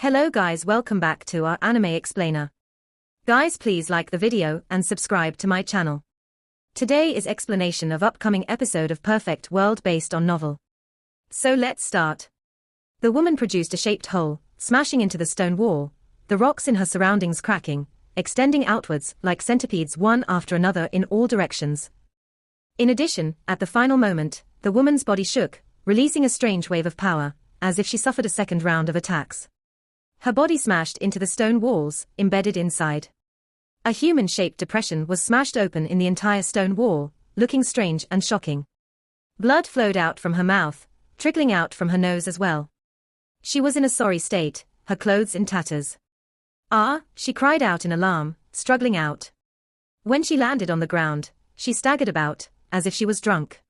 Hello guys, welcome back to our anime explainer. Guys, please like the video and subscribe to my channel. Today is explanation of upcoming episode of Perfect World based on novel. So let's start. The woman produced a shaped hole, smashing into the stone wall, the rocks in her surroundings cracking, extending outwards like centipedes one after another in all directions. In addition, at the final moment, the woman's body shook, releasing a strange wave of power, as if she suffered a second round of attacks. Her body smashed into the stone walls, embedded inside. A human-shaped depression was smashed open in the entire stone wall, looking strange and shocking. Blood flowed out from her mouth, trickling out from her nose as well. She was in a sorry state, her clothes in tatters. "Ah!" she cried out in alarm, struggling out. When she landed on the ground, she staggered about, as if she was drunk.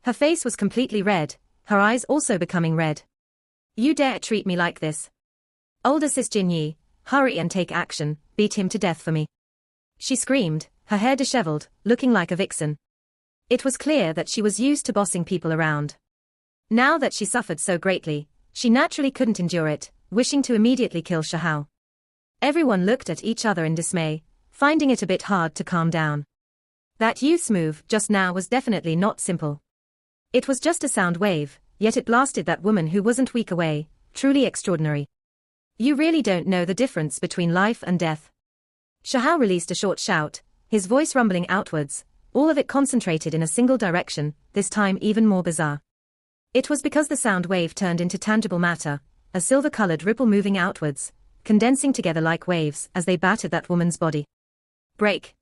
Her face was completely red, her eyes also becoming red. "You dare treat me like this? Older sis Jinyi, hurry and take action, beat him to death for me," she screamed, her hair disheveled, looking like a vixen. It was clear that she was used to bossing people around. Now that she suffered so greatly, she naturally couldn't endure it, wishing to immediately kill Shahao. Everyone looked at each other in dismay, finding it a bit hard to calm down. That youth's move just now was definitely not simple. It was just a sound wave, yet it blasted that woman who wasn't weak away, truly extraordinary. You really don't know the difference between life and death. Shahao released a short shout, his voice rumbling outwards, all of it concentrated in a single direction, this time even more bizarre. It was because the sound wave turned into tangible matter, a silver-colored ripple moving outwards, condensing together like waves as they battered that woman's body. "Break!"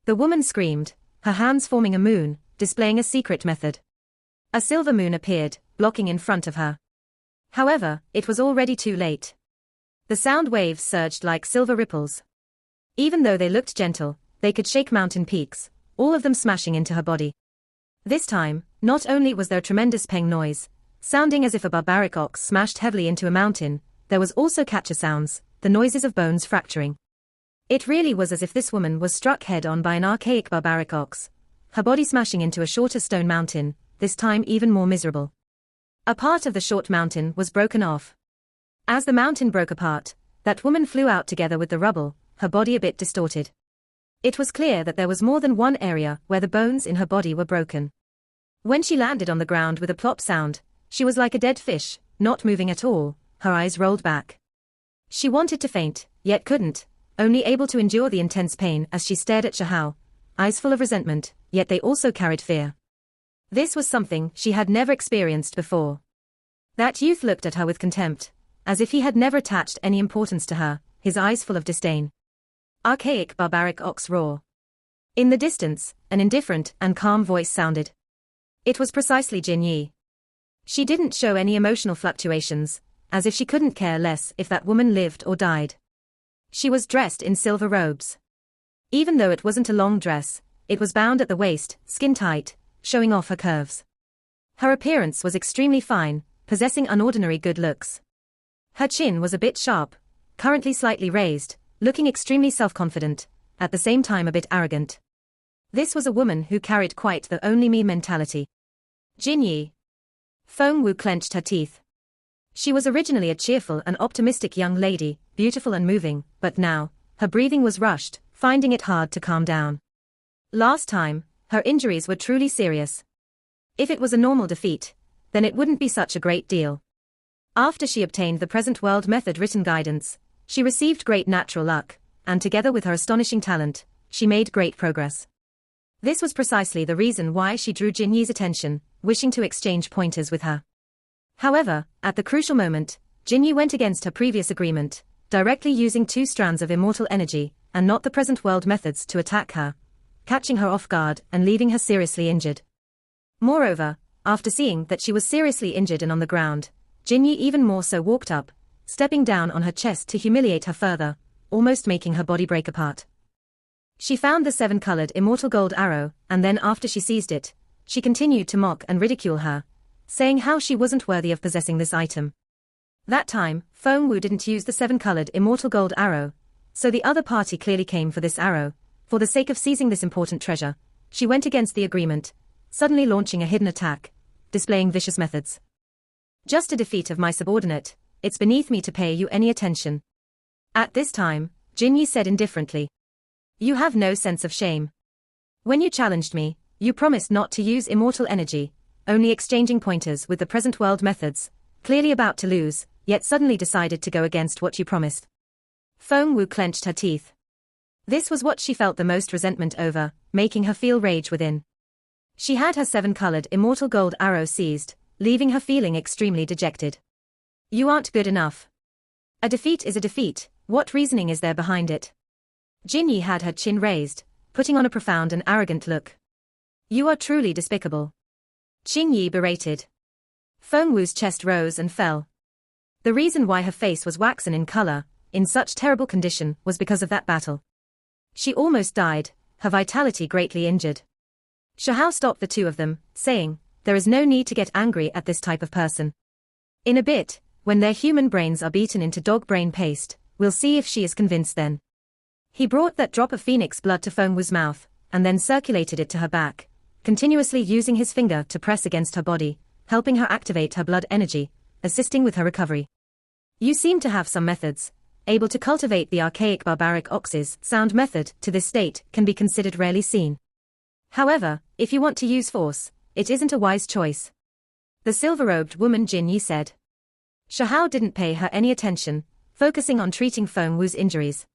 The woman screamed, her hands forming a moon, displaying a secret method. A silver moon appeared, blocking in front of her. However, it was already too late. The sound waves surged like silver ripples. Even though they looked gentle, they could shake mountain peaks, all of them smashing into her body. This time, not only was there a tremendous peng noise, sounding as if a barbaric ox smashed heavily into a mountain, there was also catcher sounds, the noises of bones fracturing. It really was as if this woman was struck head-on by an archaic barbaric ox, her body smashing into a shorter stone mountain, this time even more miserable. A part of the short mountain was broken off. As the mountain broke apart, that woman flew out together with the rubble, her body a bit distorted. It was clear that there was more than one area where the bones in her body were broken. When she landed on the ground with a plop sound, she was like a dead fish, not moving at all, her eyes rolled back. She wanted to faint, yet couldn't, only able to endure the intense pain as she stared at Shahao, eyes full of resentment, yet they also carried fear. This was something she had never experienced before. That youth looked at her with contempt, as if he had never attached any importance to her, his eyes full of disdain. Archaic barbaric ox roar. In the distance, an indifferent and calm voice sounded. It was precisely Jinyi. She didn't show any emotional fluctuations, as if she couldn't care less if that woman lived or died. She was dressed in silver robes. Even though it wasn't a long dress, it was bound at the waist, skin-tight, showing off her curves. Her appearance was extremely fine, possessing unordinary good looks. Her chin was a bit sharp, currently slightly raised, looking extremely self-confident, at the same time a bit arrogant. This was a woman who carried quite the only me mentality. Jinyi. Feng Wu clenched her teeth. She was originally a cheerful and optimistic young lady, beautiful and moving, but now, her breathing was rushed, finding it hard to calm down. Last time, her injuries were truly serious. If it was a normal defeat, then it wouldn't be such a great deal. After she obtained the present world method written guidance, she received great natural luck, and together with her astonishing talent, she made great progress. This was precisely the reason why she drew Jinyi's attention, wishing to exchange pointers with her. However, at the crucial moment, Jinyi went against her previous agreement, directly using 2 strands of immortal energy, and not the present world methods to attack her, catching her off guard and leaving her seriously injured. Moreover, after seeing that she was seriously injured and on the ground, Jinyi even more so walked up, stepping down on her chest to humiliate her further, almost making her body break apart. She found the 7-colored immortal gold arrow, and then after she seized it, she continued to mock and ridicule her, saying how she wasn't worthy of possessing this item. That time, Feng Wu didn't use the 7-colored immortal gold arrow, so the other party clearly came for this arrow. For the sake of seizing this important treasure, she went against the agreement, suddenly launching a hidden attack, displaying vicious methods. Just a defeat of my subordinate, it's beneath me to pay you any attention. At this time, Jinyi said indifferently. You have no sense of shame. When you challenged me, you promised not to use immortal energy, only exchanging pointers with the present world methods, clearly about to lose, yet suddenly decided to go against what you promised. Feng Wu clenched her teeth. This was what she felt the most resentment over, making her feel rage within. She had her 7-colored immortal gold arrow seized, leaving her feeling extremely dejected. You aren't good enough. A defeat is a defeat, what reasoning is there behind it? Jinyi had her chin raised, putting on a profound and arrogant look. You are truly despicable. Qingyi berated. Feng Wu's chest rose and fell. The reason why her face was waxen in color, in such terrible condition, was because of that battle. She almost died, her vitality greatly injured. Shahao stopped the two of them, saying, there is no need to get angry at this type of person. In a bit, when their human brains are beaten into dog brain paste, we'll see if she is convinced then. He brought that drop of phoenix blood to Feng Wu's mouth, and then circulated it to her back, continuously using his finger to press against her body, helping her activate her blood energy, assisting with her recovery. You seem to have some methods. Able to cultivate the archaic barbaric ox's sound method to this state can be considered rarely seen. However, if you want to use force, it isn't a wise choice. The silver-robed woman Jinyi said. Shahao didn't pay her any attention, focusing on treating Feng Wu's injuries.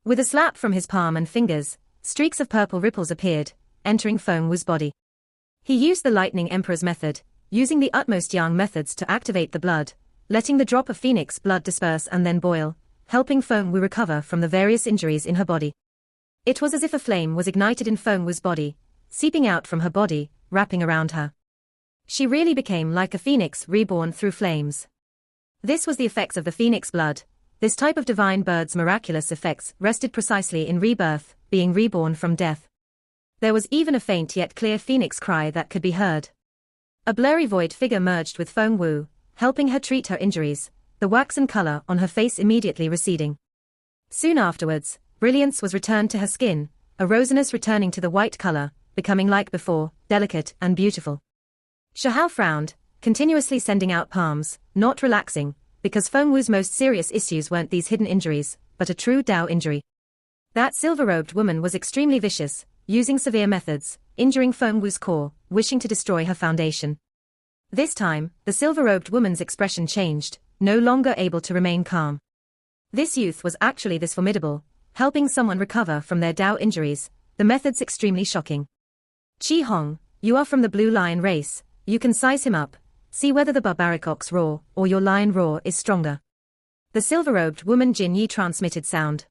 With a slap from his palm and fingers, streaks of purple ripples appeared, entering Feng Wu's body. He used the Lightning Emperor's method, using the utmost yang methods to activate the blood, letting the drop of phoenix blood disperse and then boil, helping Feng Wu recover from the various injuries in her body. It was as if a flame was ignited in Feng Wu's body, seeping out from her body, wrapping around her. She really became like a phoenix reborn through flames. This was the effects of the phoenix blood. This type of divine bird's miraculous effects rested precisely in rebirth, being reborn from death. There was even a faint yet clear phoenix cry that could be heard. A blurry void figure merged with Feng Wu, helping her treat her injuries, the waxen color on her face immediately receding. Soon afterwards, brilliance was returned to her skin, a rosiness returning to the white color, becoming like before, delicate and beautiful. Shahao frowned, continuously sending out palms, not relaxing, because Feng Wu's most serious issues weren't these hidden injuries, but a true Dao injury. That silver-robed woman was extremely vicious, using severe methods, injuring Feng Wu's core, wishing to destroy her foundation. This time, the silver-robed woman's expression changed, no longer able to remain calm. This youth was actually this formidable, helping someone recover from their Dao injuries, the methods extremely shocking. Qi Hong, you are from the Blue Lion race, you can size him up, see whether the barbaric ox roar or your lion roar is stronger. The silver-robed woman Jinyi transmitted sound.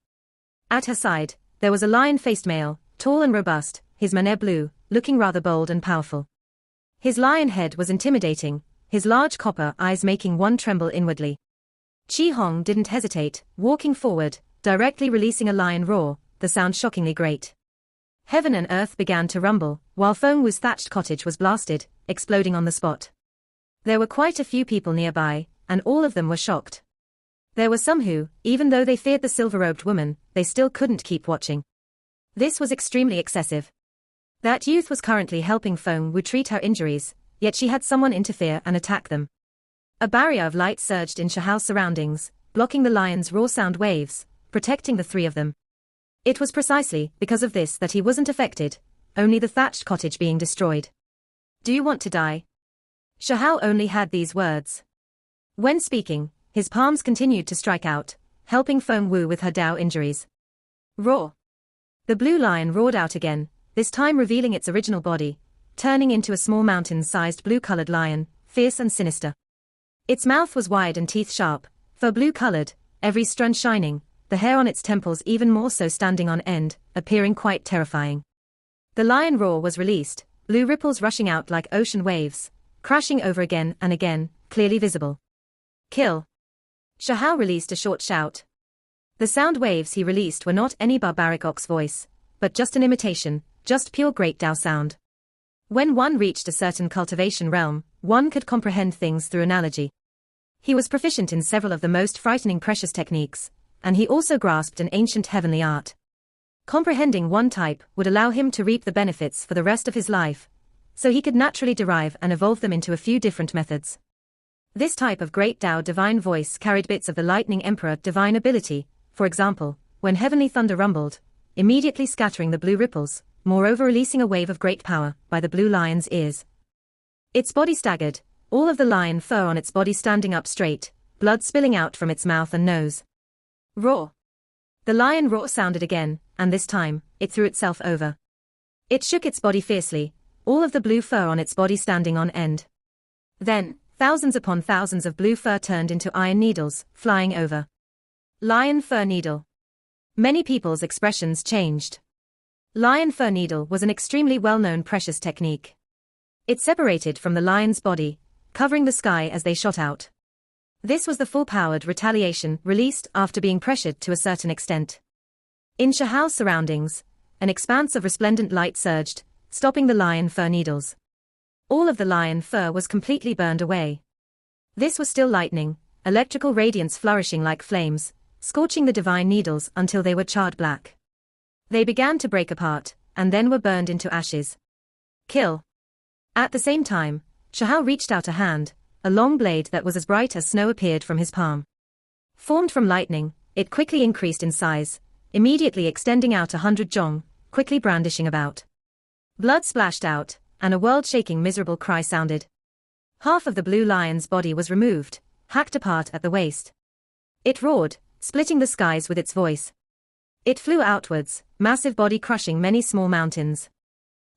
At her side, there was a lion-faced male, tall and robust, his mane blue, looking rather bold and powerful. His lion head was intimidating, his large copper eyes making one tremble inwardly. Qi Hong didn't hesitate, walking forward, directly releasing a lion roar, the sound shockingly great. Heaven and earth began to rumble, while Feng Wu's thatched cottage was blasted, exploding on the spot. There were quite a few people nearby, and all of them were shocked. There were some who, even though they feared the silver-robed woman, they still couldn't keep watching. This was extremely excessive. That youth was currently helping Feng Wu treat her injuries, yet she had someone interfere and attack them. A barrier of light surged in Shahao's surroundings, blocking the lion's raw sound waves, protecting the three of them. It was precisely because of this that he wasn't affected, only the thatched cottage being destroyed. Do you want to die? Shahao only had these words. When speaking, his palms continued to strike out, helping Feng Wu with her Dao injuries. Roar! The blue lion roared out again, this time revealing its original body, turning into a small mountain-sized blue-colored lion, fierce and sinister. Its mouth was wide and teeth sharp, fur blue-colored, every strand shining, the hair on its temples even more so standing on end, appearing quite terrifying. The lion roar was released, blue ripples rushing out like ocean waves, crashing over again and again, clearly visible. Kill! Shahao released a short shout. The sound waves he released were not any barbaric ox voice, but just an imitation, just pure great Dao sound. When one reached a certain cultivation realm, one could comprehend things through analogy. He was proficient in several of the most frightening precious techniques, and he also grasped an ancient heavenly art. Comprehending one type would allow him to reap the benefits for the rest of his life, so he could naturally derive and evolve them into a few different methods. This type of great Tao divine voice carried bits of the lightning emperor divine ability, for example, when heavenly thunder rumbled, immediately scattering the blue ripples, moreover releasing a wave of great power by the blue lion's ears. Its body staggered, all of the lion fur on its body standing up straight, blood spilling out from its mouth and nose. Roar! The lion roar sounded again, and this time, it threw itself over. It shook its body fiercely, all of the blue fur on its body standing on end. Then, thousands upon thousands of blue fur turned into iron needles, flying over. Lion fur needle. Many people's expressions changed. Lion fur needle was an extremely well-known precious technique. It separated from the lion's body, covering the sky as they shot out. This was the full-powered retaliation released after being pressured to a certain extent. In Shahao's surroundings, an expanse of resplendent light surged, stopping the lion fur needles. All of the lion fur was completely burned away. This was still lightning, electrical radiance flourishing like flames, scorching the divine needles until they were charred black. They began to break apart, and then were burned into ashes. Kill. At the same time, Shahao reached out a hand, a long blade that was as bright as snow appeared from his palm. Formed from lightning, it quickly increased in size, immediately extending out 100 zhong, quickly brandishing about. Blood splashed out, and a world-shaking miserable cry sounded. Half of the blue lion's body was removed, hacked apart at the waist. It roared, splitting the skies with its voice. It flew outwards, massive body crushing many small mountains.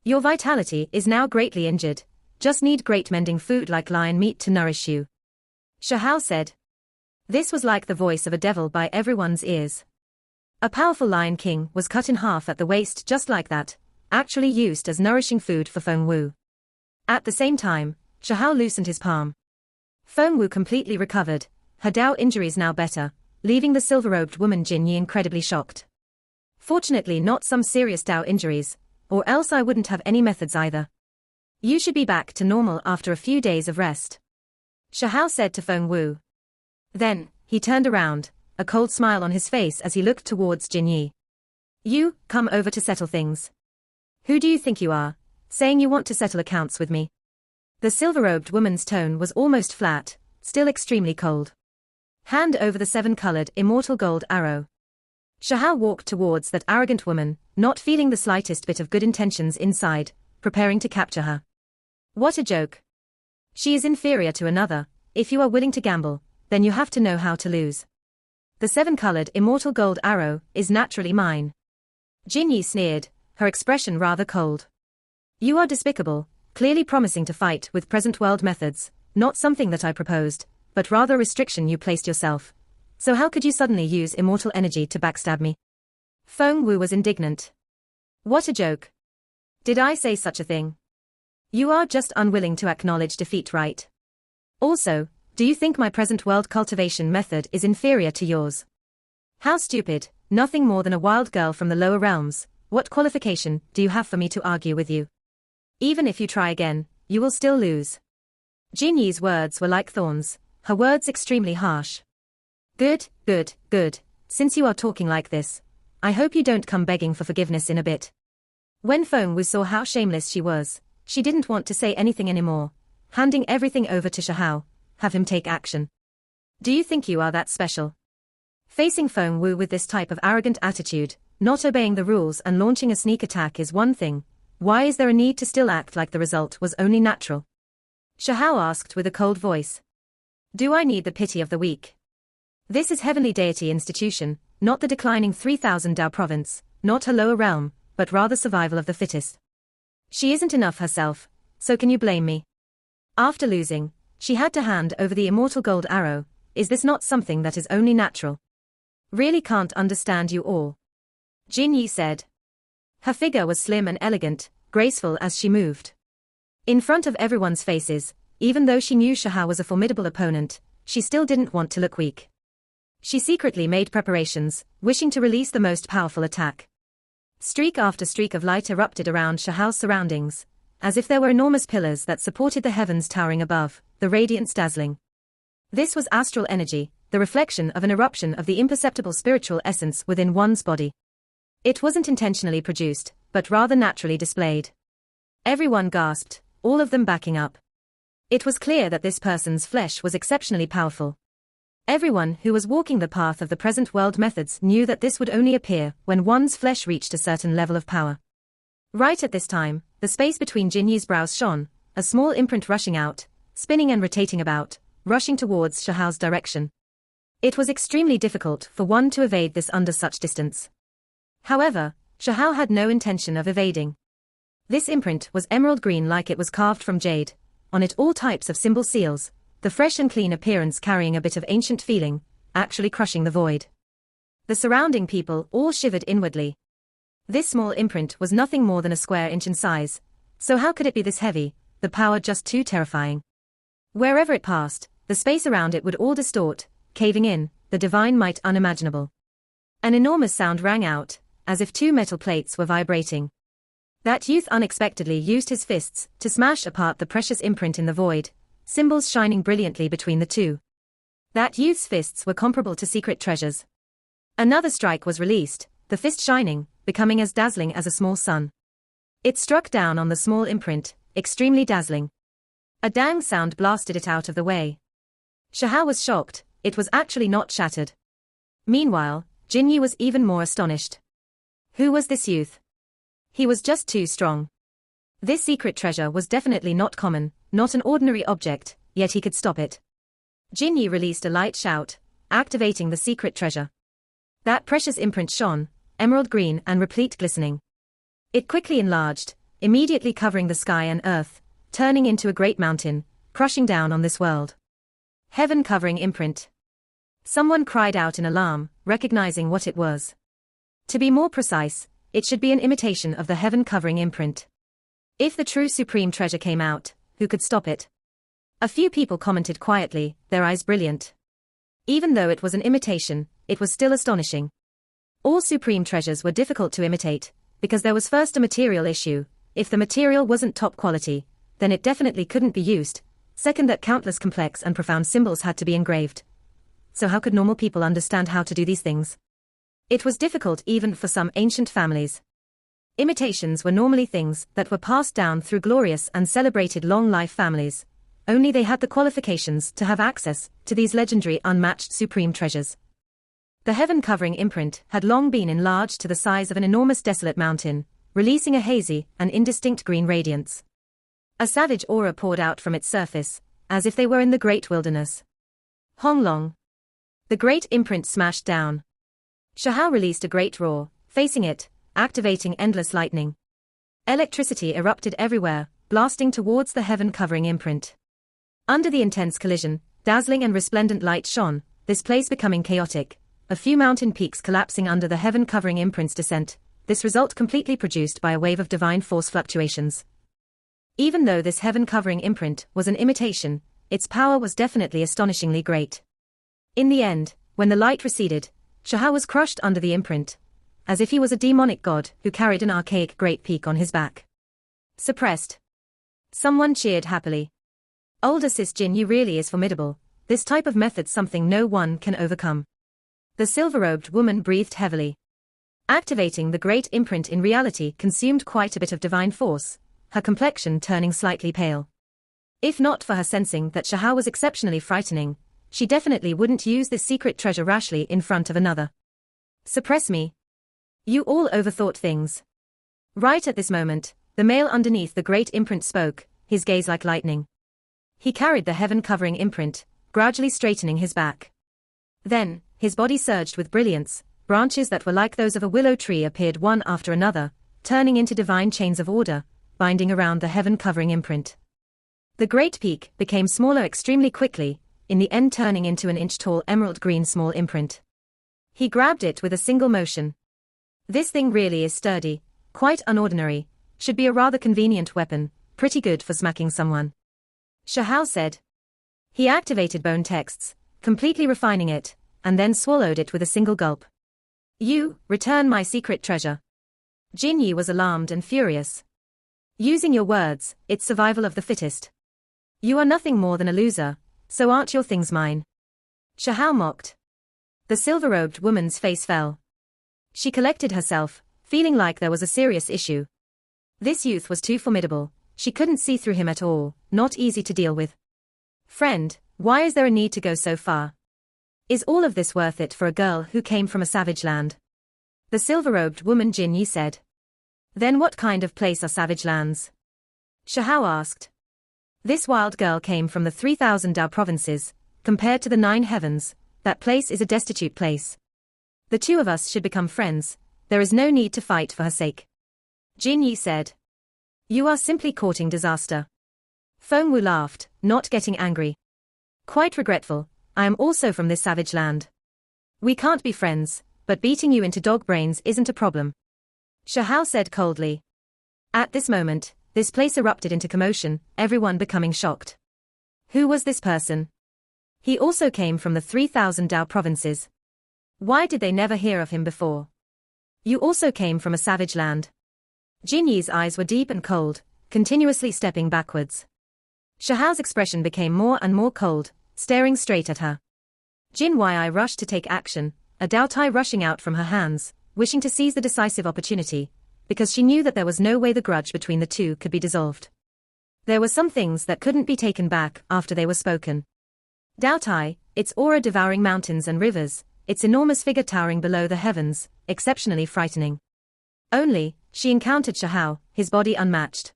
Your vitality is now greatly injured, just need great mending food like lion meat to nourish you. Shahao said. This was like the voice of a devil by everyone's ears. A powerful lion king was cut in half at the waist just like that, actually used as nourishing food for Feng Wu. At the same time, Shahao loosened his palm. Feng Wu completely recovered, her Dao injuries now better, leaving the silver-robed woman Jin Yi incredibly shocked. Fortunately not some serious Dao injuries, or else I wouldn't have any methods either. You should be back to normal after a few days of rest. Shahao said to Feng Wu. Then, he turned around, a cold smile on his face as he looked towards Jin Yi. You, come over to settle things. Who do you think you are, saying you want to settle accounts with me? The silver-robed woman's tone was almost flat, still extremely cold. Hand over the 7-colored immortal gold arrow. Shahao walked towards that arrogant woman, not feeling the slightest bit of good intentions inside, preparing to capture her. What a joke. She is inferior to another. If you are willing to gamble, then you have to know how to lose. The 7-colored immortal gold arrow is naturally mine. Jin Yi sneered, her expression rather cold. You are despicable, clearly promising to fight with present world methods, not something that I proposed, but rather a restriction you placed yourself. So how could you suddenly use immortal energy to backstab me? Feng Wu was indignant. What a joke. Did I say such a thing? You are just unwilling to acknowledge defeat, right? Also, do you think my present world cultivation method is inferior to yours? How stupid, nothing more than a wild girl from the lower realms. What qualification do you have for me to argue with you? Even if you try again, you will still lose. Jin Yi's words were like thorns, her words extremely harsh. Good, good, good, since you are talking like this, I hope you don't come begging for forgiveness in a bit. When Feng Wu saw how shameless she was, she didn't want to say anything anymore, handing everything over to Shahao, have him take action. Do you think you are that special? Facing Feng Wu with this type of arrogant attitude, not obeying the rules and launching a sneak attack is one thing, why is there a need to still act like the result was only natural? Shahao asked with a cold voice. Do I need the pity of the weak? This is heavenly deity institution, not the declining 3,000 Dao province, not her lower realm, but rather survival of the fittest. She isn't enough herself, so can you blame me? After losing, she had to hand over the immortal gold arrow. Is this not something that is only natural? Really can't understand you all. Jin Yi said. Her figure was slim and elegant, graceful as she moved. In front of everyone's faces, even though she knew Shahao was a formidable opponent, she still didn't want to look weak. She secretly made preparations, wishing to release the most powerful attack. Streak after streak of light erupted around Shahao's surroundings, as if there were enormous pillars that supported the heavens towering above, the radiance dazzling. This was astral energy, the reflection of an eruption of the imperceptible spiritual essence within one's body. It wasn't intentionally produced, but rather naturally displayed. Everyone gasped, all of them backing up. It was clear that this person's flesh was exceptionally powerful. Everyone who was walking the path of the present world methods knew that this would only appear when one's flesh reached a certain level of power. Right at this time, the space between Jinyi's brows shone, a small imprint rushing out, spinning and rotating about, rushing towards Shahao's direction. It was extremely difficult for one to evade this under such distance. However, Shahao had no intention of evading. This imprint was emerald green like it was carved from jade, on it all types of symbol seals, the fresh and clean appearance carrying a bit of ancient feeling, actually crushing the void. The surrounding people all shivered inwardly. This small imprint was nothing more than a square inch in size, so how could it be this heavy, the power just too terrifying? Wherever it passed, the space around it would all distort, caving in, the divine might unimaginable. An enormous sound rang out, as if two metal plates were vibrating. That youth unexpectedly used his fists to smash apart the precious imprint in the void, symbols shining brilliantly between the two. That youth's fists were comparable to secret treasures. Another strike was released, the fist shining, becoming as dazzling as a small sun. It struck down on the small imprint, extremely dazzling. A dang sound blasted it out of the way. Shahao was shocked, it was actually not shattered. Meanwhile, Jinyi was even more astonished. Who was this youth? He was just too strong. This secret treasure was definitely not common, not an ordinary object, yet he could stop it. Jinyi released a light shout, activating the secret treasure. That precious imprint shone, emerald green and replete glistening. It quickly enlarged, immediately covering the sky and earth, turning into a great mountain, crushing down on this world. Heaven-covering imprint. Someone cried out in alarm, recognizing what it was. To be more precise, it should be an imitation of the heaven-covering imprint. If the true supreme treasure came out, who could stop it? A few people commented quietly, their eyes brilliant. Even though it was an imitation, it was still astonishing. All supreme treasures were difficult to imitate, because there was first a material issue. If the material wasn't top quality, then it definitely couldn't be used. Second, that countless complex and profound symbols had to be engraved. So how could normal people understand how to do these things? It was difficult even for some ancient families. Imitations were normally things that were passed down through glorious and celebrated long-life families. Only they had the qualifications to have access to these legendary unmatched supreme treasures. The heaven-covering imprint had long been enlarged to the size of an enormous desolate mountain, releasing a hazy and indistinct green radiance. A savage aura poured out from its surface, as if they were in the great wilderness. Hong Long. The great imprint smashed down. Shahao released a great roar, facing it, activating endless lightning. Electricity erupted everywhere, blasting towards the heaven-covering imprint. Under the intense collision, dazzling and resplendent light shone, this place becoming chaotic, a few mountain peaks collapsing under the heaven-covering imprint's descent, this result completely produced by a wave of divine force fluctuations. Even though this heaven-covering imprint was an imitation, its power was definitely astonishingly great. In the end, when the light receded, Shahao was crushed under the imprint, as if he was a demonic god who carried an archaic great peak on his back. Suppressed. Someone cheered happily. Older sis Jinyi really is formidable, this type of method's something no one can overcome. The silver-robed woman breathed heavily. Activating the great imprint in reality consumed quite a bit of divine force, her complexion turning slightly pale. If not for her sensing that Shahao was exceptionally frightening, she definitely wouldn't use this secret treasure rashly in front of another. Suppress me. You all overthought things. Right at this moment, the male underneath the great imprint spoke, his gaze like lightning. He carried the heaven-covering imprint, gradually straightening his back. Then, his body surged with brilliance, branches that were like those of a willow tree appeared one after another, turning into divine chains of order, binding around the heaven-covering imprint. The great peak became smaller extremely quickly, in the end turning into an inch-tall emerald-green small imprint. He grabbed it with a single motion. This thing really is sturdy, quite unordinary, should be a rather convenient weapon, pretty good for smacking someone. Shahao said. He activated bone texts, completely refining it, and then swallowed it with a single gulp. You, return my secret treasure. Jinyi was alarmed and furious. Using your words, it's survival of the fittest. You are nothing more than a loser, so aren't your things mine? Shahao mocked. The silver-robed woman's face fell. She collected herself, feeling like there was a serious issue. This youth was too formidable, she couldn't see through him at all, not easy to deal with. Friend, why is there a need to go so far? Is all of this worth it for a girl who came from a savage land? The silver-robed woman Jin Yi said. Then what kind of place are savage lands? Shahao asked. This wild girl came from the 3,000 Dao provinces. Compared to the 9 heavens, that place is a destitute place. The two of us should become friends. There is no need to fight for her sake. Jin Yi said. You are simply courting disaster. Feng Wu laughed, not getting angry. Quite regretful, I am also from this savage land. We can't be friends, but beating you into dog brains isn't a problem. Shahao said coldly. At this moment, this place erupted into commotion, everyone becoming shocked. Who was this person? He also came from the 3,000 Dao provinces. Why did they never hear of him before? You also came from a savage land. Jin Yi's eyes were deep and cold, continuously stepping backwards. Shahao's expression became more and more cold, staring straight at her. Jin Yi rushed to take action, a Dao Tai rushing out from her hands, wishing to seize the decisive opportunity, because she knew that there was no way the grudge between the two could be dissolved. There were some things that couldn't be taken back after they were spoken. Dao Tai, its aura devouring mountains and rivers, its enormous figure towering below the heavens, exceptionally frightening. Only, she encountered Shahao, his body unmatched.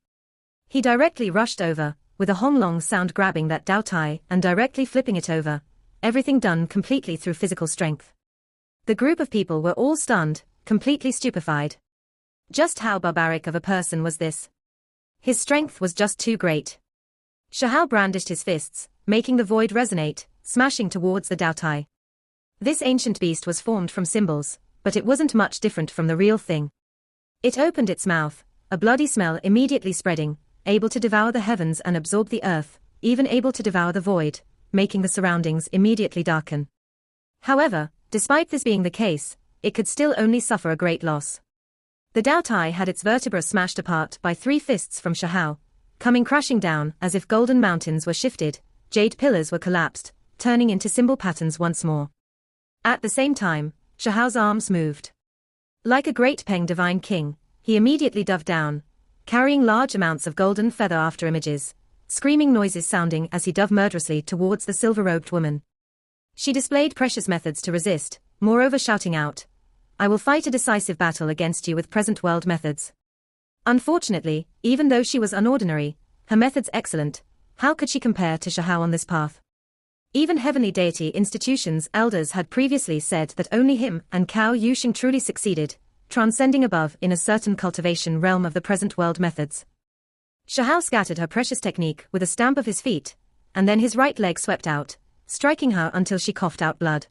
He directly rushed over, with a honglong sound grabbing that Dao Tai and directly flipping it over, everything done completely through physical strength. The group of people were all stunned, completely stupefied. Just how barbaric of a person was this? His strength was just too great. Shahao brandished his fists, making the void resonate, smashing towards the Dao Tai. This ancient beast was formed from symbols, but it wasn't much different from the real thing. It opened its mouth, a bloody smell immediately spreading, able to devour the heavens and absorb the earth, even able to devour the void, making the surroundings immediately darken. However, despite this being the case, it could still only suffer a great loss. The Dao Tai had its vertebra smashed apart by 3 fists from Shahao, coming crashing down as if golden mountains were shifted, jade pillars were collapsed, turning into symbol patterns once more. At the same time, Shahao's arms moved. Like a great Peng divine king, he immediately dove down, carrying large amounts of golden feather after images, screaming noises sounding as he dove murderously towards the silver-robed woman. She displayed precious methods to resist, moreover shouting out, I will fight a decisive battle against you with present world methods. Unfortunately, even though she was unordinary, her methods excellent, how could she compare to Shahao on this path? Even heavenly deity institutions' elders had previously said that only him and Cao Yuxing truly succeeded, transcending above in a certain cultivation realm of the present world methods. Shahao scattered her precious technique with a stamp of his feet, and then his right leg swept out, striking her until she coughed out blood.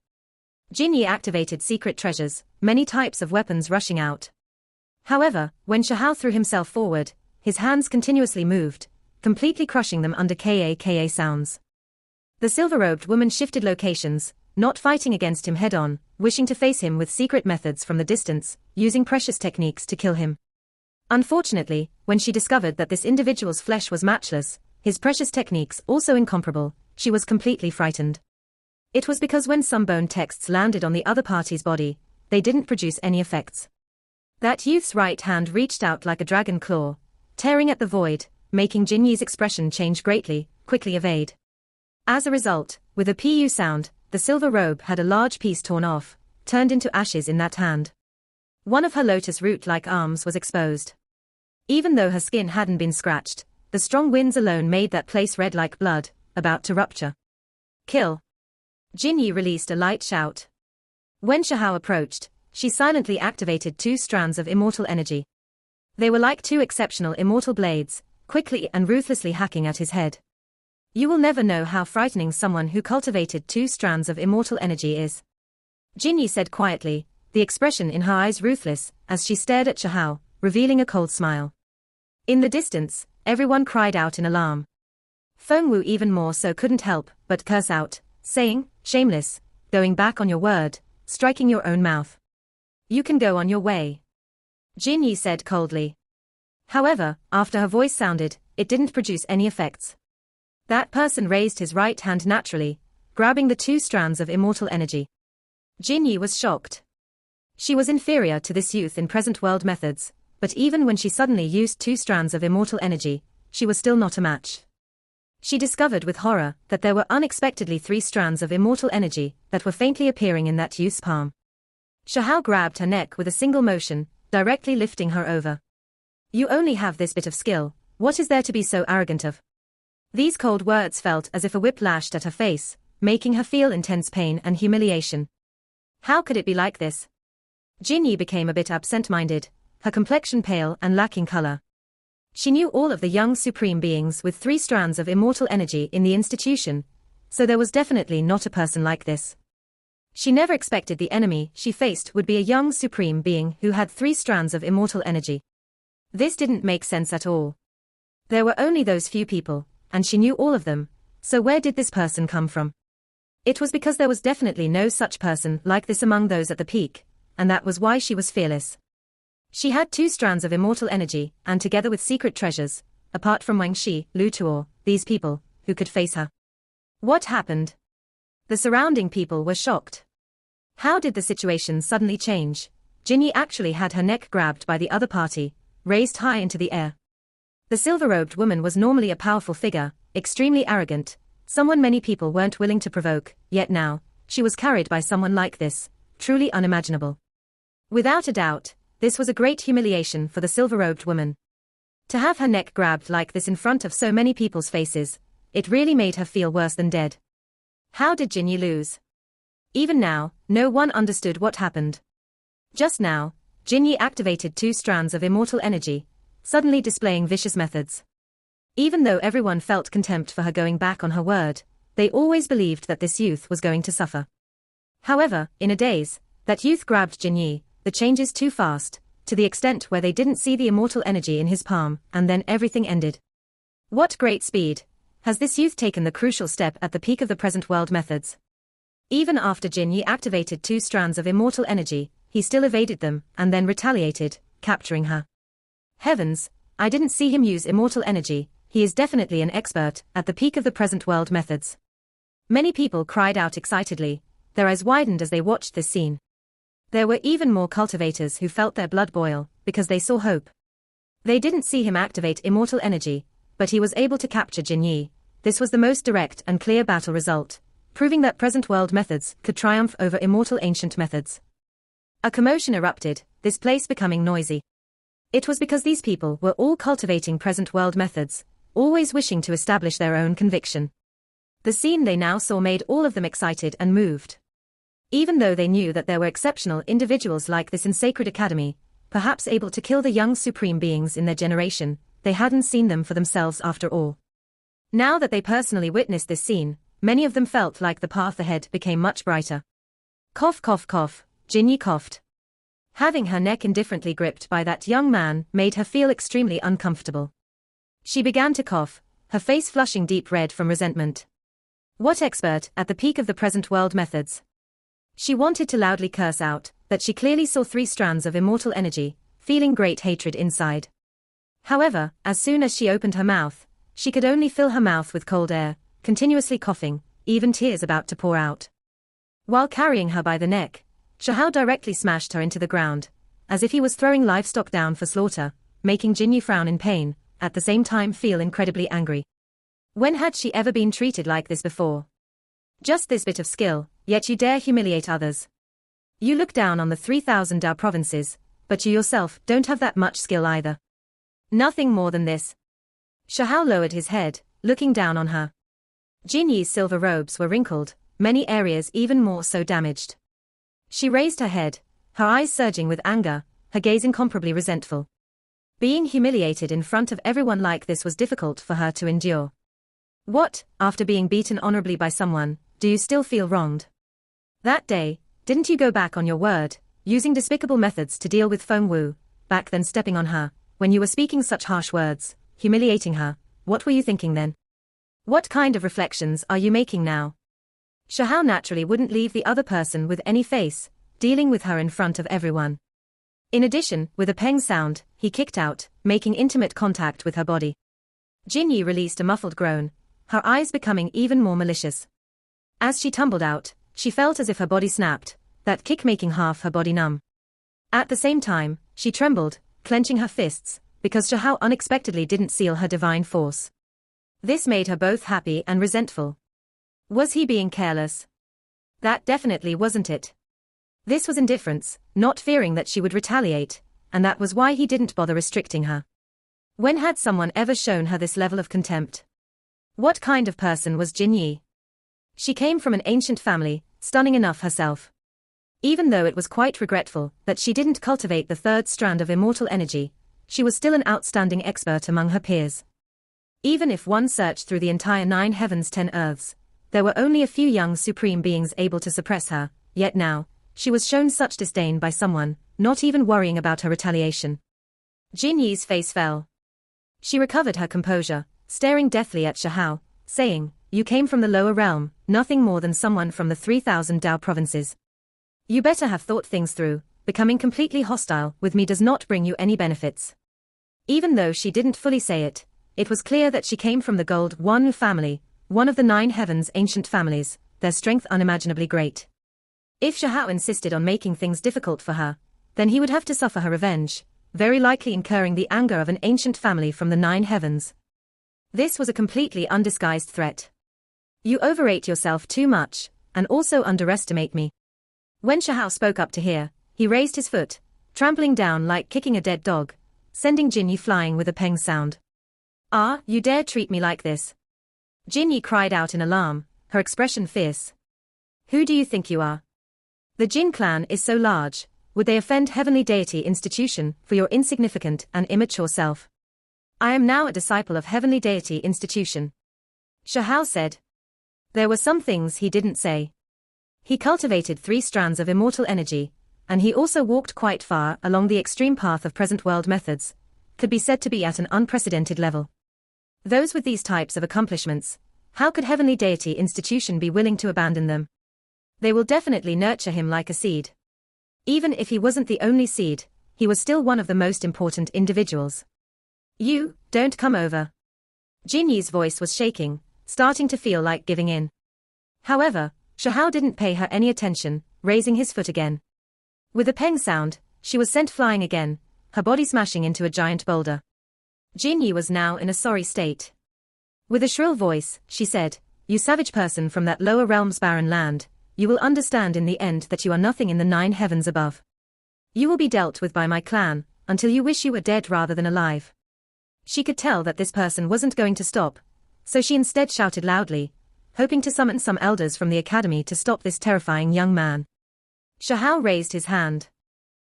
Jin Yi activated secret treasures, many types of weapons rushing out. However, when Shahao threw himself forward, his hands continuously moved, completely crushing them under ka sounds. The silver-robed woman shifted locations, not fighting against him head-on, wishing to face him with secret methods from the distance, using precious techniques to kill him. Unfortunately, when she discovered that this individual's flesh was matchless, his precious techniques also incomparable, she was completely frightened. It was because when some bone texts landed on the other party's body, they didn't produce any effects. That youth's right hand reached out like a dragon claw, tearing at the void, making Jin Yi's expression change greatly, quickly evade. As a result, with a pu sound, the silver robe had a large piece torn off, turned into ashes in that hand. One of her lotus root-like arms was exposed. Even though her skin hadn't been scratched, the strong winds alone made that place red like blood, about to rupture. Kill! Jin Yi released a light shout. When Shahao approached, she silently activated 2 strands of immortal energy. They were like 2 exceptional immortal blades, quickly and ruthlessly hacking at his head. You will never know how frightening someone who cultivated 2 strands of immortal energy is. Jin Yi said quietly, the expression in her eyes ruthless, as she stared at Shahao, revealing a cold smile. In the distance, everyone cried out in alarm. Feng Wu even more so couldn't help but curse out, saying, shameless, going back on your word, striking your own mouth. You can go on your way. Jin Yi said coldly. However, after her voice sounded, it didn't produce any effects. That person raised his right hand naturally, grabbing the 2 strands of immortal energy. Jin Yi was shocked. She was inferior to this youth in present world methods, but even when she suddenly used 2 strands of immortal energy, she was still not a match. She discovered with horror that there were unexpectedly 3 strands of immortal energy that were faintly appearing in that youth's palm. Xiahao grabbed her neck with a single motion, directly lifting her over. "You only have this bit of skill, what is there to be so arrogant of?" These cold words felt as if a whip lashed at her face, making her feel intense pain and humiliation. How could it be like this? Jinyi became a bit absent-minded, her complexion pale and lacking color. She knew all of the young supreme beings with 3 strands of immortal energy in the institution, so there was definitely not a person like this. She never expected the enemy she faced would be a young supreme being who had 3 strands of immortal energy. This didn't make sense at all. There were only those few people, and she knew all of them, so where did this person come from? It was because there was definitely no such person like this among those at the peak, and that was why she was fearless. She had 2 strands of immortal energy, and together with secret treasures, apart from Wang Shi, Lu Tuo, these people, who could face her. What happened? The surrounding people were shocked. How did the situation suddenly change? Jinyi actually had her neck grabbed by the other party, raised high into the air. The silver-robed woman was normally a powerful figure, extremely arrogant, someone many people weren't willing to provoke, yet now, she was carried by someone like this, truly unimaginable. Without a doubt, this was a great humiliation for the silver-robed woman. To have her neck grabbed like this in front of so many people's faces, it really made her feel worse than dead. How did Jinyi lose? Even now, no one understood what happened. Just now, Jinyi activated 2 strands of immortal energy, suddenly displaying vicious methods. Even though everyone felt contempt for her going back on her word, they always believed that this youth was going to suffer. However, in a daze, that youth grabbed Jinyi, the changes too fast, to the extent where they didn't see the immortal energy in his palm, and then everything ended. What great speed! Has this youth taken the crucial step at the peak of the present world methods? Even after Jinyi activated 2 strands of immortal energy, he still evaded them, and then retaliated, capturing her. Heavens, I didn't see him use immortal energy, he is definitely an expert at the peak of the present world methods. Many people cried out excitedly, their eyes widened as they watched this scene. There were even more cultivators who felt their blood boil, because they saw hope. They didn't see him activate immortal energy, but he was able to capture Jinyi. This was the most direct and clear battle result, proving that present world methods could triumph over immortal ancient methods. A commotion erupted, this place becoming noisy. It was because these people were all cultivating present world methods, always wishing to establish their own conviction. The scene they now saw made all of them excited and moved. Even though they knew that there were exceptional individuals like this in Sacred Academy, perhaps able to kill the young supreme beings in their generation, they hadn't seen them for themselves after all. Now that they personally witnessed this scene, many of them felt like the path ahead became much brighter. Cough cough cough, Jinyi coughed. Having her neck indifferently gripped by that young man made her feel extremely uncomfortable. She began to cough, her face flushing deep red from resentment. What expert at the peak of the present world methods? She wanted to loudly curse out, that she clearly saw 3 strands of immortal energy, feeling great hatred inside. However, as soon as she opened her mouth, she could only fill her mouth with cold air, continuously coughing, even tears about to pour out. While carrying her by the neck, Xiahao directly smashed her into the ground, as if he was throwing livestock down for slaughter, making Jinyi frown in pain, at the same time feel incredibly angry. When had she ever been treated like this before? Just this bit of skill, yet you dare humiliate others. You look down on the 3,000 Dao provinces, but you yourself don't have that much skill either. Nothing more than this. Xiahao lowered his head, looking down on her. Jinyi's silver robes were wrinkled, many areas even more so damaged. She raised her head, her eyes surging with anger, her gaze incomparably resentful. Being humiliated in front of everyone like this was difficult for her to endure. What, after being beaten honorably by someone, do you still feel wronged? That day, didn't you go back on your word, using despicable methods to deal with Feng Wu, back then stepping on her, when you were speaking such harsh words, humiliating her, what were you thinking then? What kind of reflections are you making now? Xiahao naturally wouldn't leave the other person with any face, dealing with her in front of everyone. In addition, with a peng sound, he kicked out, making intimate contact with her body. Jinyi released a muffled groan, her eyes becoming even more malicious. As she tumbled out, she felt as if her body snapped, that kick making half her body numb. At the same time, she trembled, clenching her fists, because Xiahao unexpectedly didn't seal her divine force. This made her both happy and resentful. Was he being careless? That definitely wasn't it. This was indifference, not fearing that she would retaliate, and that was why he didn't bother restricting her. When had someone ever shown her this level of contempt? What kind of person was Jin Yi? She came from an ancient family, stunning enough herself. Even though it was quite regretful that she didn't cultivate the third strand of immortal energy, she was still an outstanding expert among her peers. Even if one searched through the entire 9 heavens 10 earths, there were only a few young supreme beings able to suppress her, yet now, she was shown such disdain by someone, not even worrying about her retaliation. Jin Yi's face fell. She recovered her composure, staring deathly at Shahao, saying, "You came from the lower realm, nothing more than someone from the 3,000 Dao provinces. You better have thought things through. Becoming completely hostile with me does not bring you any benefits." Even though she didn't fully say it, it was clear that she came from the Gold One family, one of the 9 heavens' ancient families, their strength unimaginably great. If Shahao insisted on making things difficult for her, then he would have to suffer her revenge, very likely incurring the anger of an ancient family from the 9 heavens. This was a completely undisguised threat. "You overrate yourself too much, and also underestimate me." When Shahao spoke up to hear, he raised his foot, trampling down like kicking a dead dog, sending Jin Yi flying with a peng sound. "Ah, you dare treat me like this?" Jin Yi cried out in alarm, her expression fierce. "Who do you think you are? The Jin clan is so large, would they offend Heavenly Deity Institution for your insignificant and immature self? I am now a disciple of Heavenly Deity Institution." Shahao said. There were some things he didn't say. He cultivated 3 strands of immortal energy, and he also walked quite far along the extreme path of present world methods, could be said to be at an unprecedented level. Those with these types of accomplishments, how could Heavenly Deity Institution be willing to abandon them? They will definitely nurture him like a seed. Even if he wasn't the only seed, he was still one of the most important individuals. "You, don't come over." Jin Yi's voice was shaking, starting to feel like giving in. However, Shahao didn't pay her any attention, raising his foot again. With a peng sound, she was sent flying again, her body smashing into a giant boulder. Jin Yi was now in a sorry state. With a shrill voice, she said, "You savage person from that lower realm's barren land, you will understand in the end that you are nothing in the 9 heavens above. You will be dealt with by my clan, until you wish you were dead rather than alive." She could tell that this person wasn't going to stop, so she instead shouted loudly, hoping to summon some elders from the academy to stop this terrifying young man. Shahao raised his hand.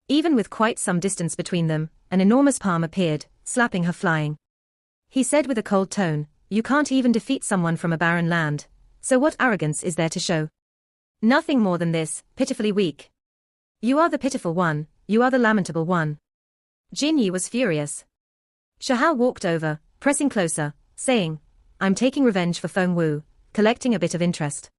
Even with quite some distance between them, an enormous palm appeared, slapping her flying. He said with a cold tone, "You can't even defeat someone from a barren land, so what arrogance is there to show? Nothing more than this, pitifully weak. You are the pitiful one, you are the lamentable one." Jin Yi was furious. Shahao walked over, pressing closer, saying, "I'm taking revenge for Feng Wu," collecting a bit of interest.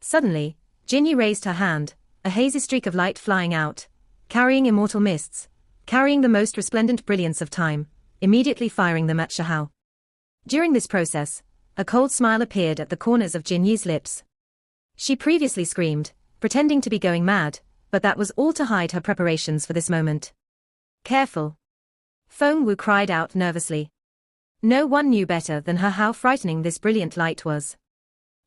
Suddenly, Jin Yi raised her hand, a hazy streak of light flying out, carrying immortal mists, carrying the most resplendent brilliance of time, immediately firing them at Shahao. During this process, a cold smile appeared at the corners of Jin Yi's lips. She previously screamed, pretending to be going mad, but that was all to hide her preparations for this moment. "Careful." Feng Wu cried out nervously. No one knew better than her how frightening this brilliant light was.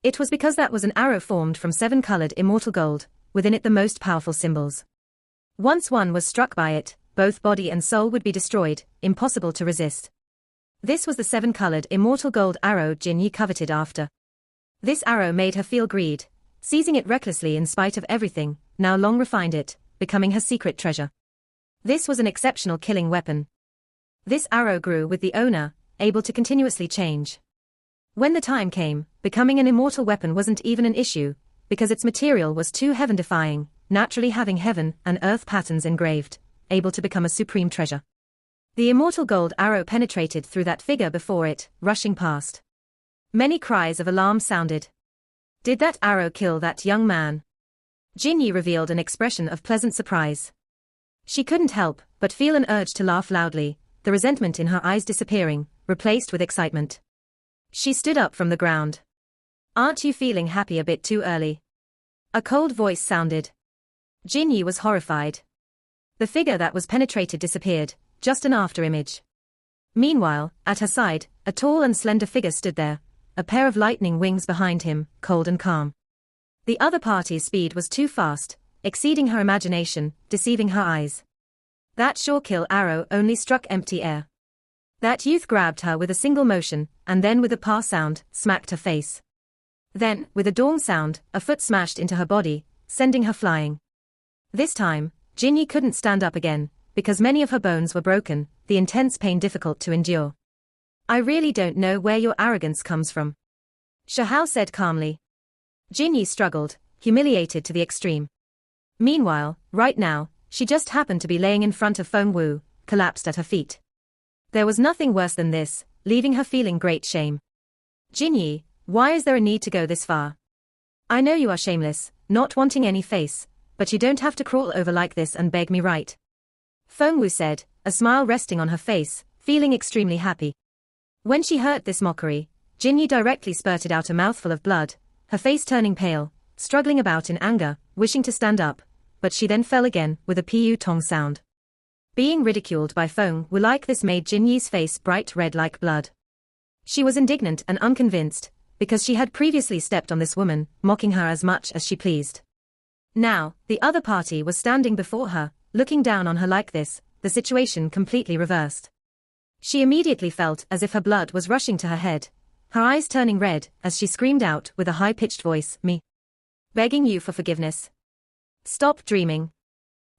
It was because that was an arrow formed from 7-colored immortal gold, within it the most powerful symbols. Once one was struck by it, both body and soul would be destroyed, impossible to resist. This was the 7-colored immortal gold arrow Jin Yi coveted after. This arrow made her feel greed, seizing it recklessly in spite of everything, now long refined it, becoming her secret treasure. This was an exceptional killing weapon. This arrow grew with the owner, able to continuously change. When the time came, becoming an immortal weapon wasn't even an issue, because its material was too heaven-defying, naturally having heaven and earth patterns engraved, able to become a supreme treasure. The immortal gold arrow penetrated through that figure before it, rushing past. Many cries of alarm sounded. Did that arrow kill that young man? Jin Yi revealed an expression of pleasant surprise. She couldn't help but feel an urge to laugh loudly, the resentment in her eyes disappearing, replaced with excitement. She stood up from the ground. "Aren't you feeling happy a bit too early?" A cold voice sounded. Jin Yi was horrified. The figure that was penetrated disappeared, just an after-image. Meanwhile, at her side, a tall and slender figure stood there, a pair of lightning wings behind him, cold and calm. The other party's speed was too fast, exceeding her imagination, deceiving her eyes. That sure-kill arrow only struck empty air. That youth grabbed her with a single motion, and then with a pa sound, smacked her face. Then, with a dong sound, a foot smashed into her body, sending her flying. This time, Jinyi couldn't stand up again, because many of her bones were broken, the intense pain difficult to endure. I really don't know where your arrogance comes from, Shahao said calmly. Jinyi struggled, humiliated to the extreme. Meanwhile, right now, she just happened to be laying in front of Feng Wu, collapsed at her feet. There was nothing worse than this, leaving her feeling great shame. Jinyi, why is there a need to go this far? I know you are shameless, not wanting any face, but you don't have to crawl over like this and beg me, right? Feng Wu said, a smile resting on her face, feeling extremely happy. When she heard this mockery, Jinyi directly spurted out a mouthful of blood, her face turning pale, struggling about in anger, wishing to stand up, but she then fell again with a pu tong sound. Being ridiculed by Feng Wu like this made Jinyi's face bright red like blood. She was indignant and unconvinced, because she had previously stepped on this woman, mocking her as much as she pleased. Now, the other party was standing before her, looking down on her like this, the situation completely reversed. She immediately felt as if her blood was rushing to her head, her eyes turning red, as she screamed out with a high-pitched voice, "Me begging you for forgiveness. Stop dreaming.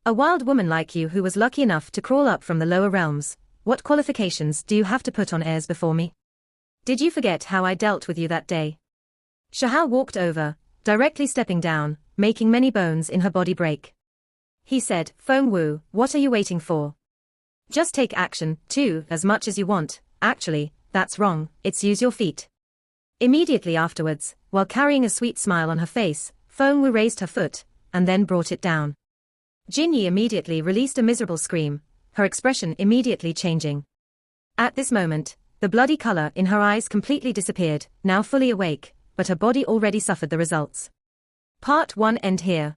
A wild woman like you who was lucky enough to crawl up from the lower realms, what qualifications do you have to put on airs before me? Did you forget how I dealt with you that day?" Shahao walked over, directly stepping down, making many bones in her body break. He said, "Feng Wu, what are you waiting for? Just take action, too, as much as you want. Actually, that's wrong, it's use your feet." Immediately afterwards, while carrying a sweet smile on her face, Feng Wu raised her foot, and then brought it down. Jinyi immediately released a miserable scream, her expression immediately changing. At this moment, the bloody color in her eyes completely disappeared, now fully awake, but her body already suffered the results. Part 1 end here.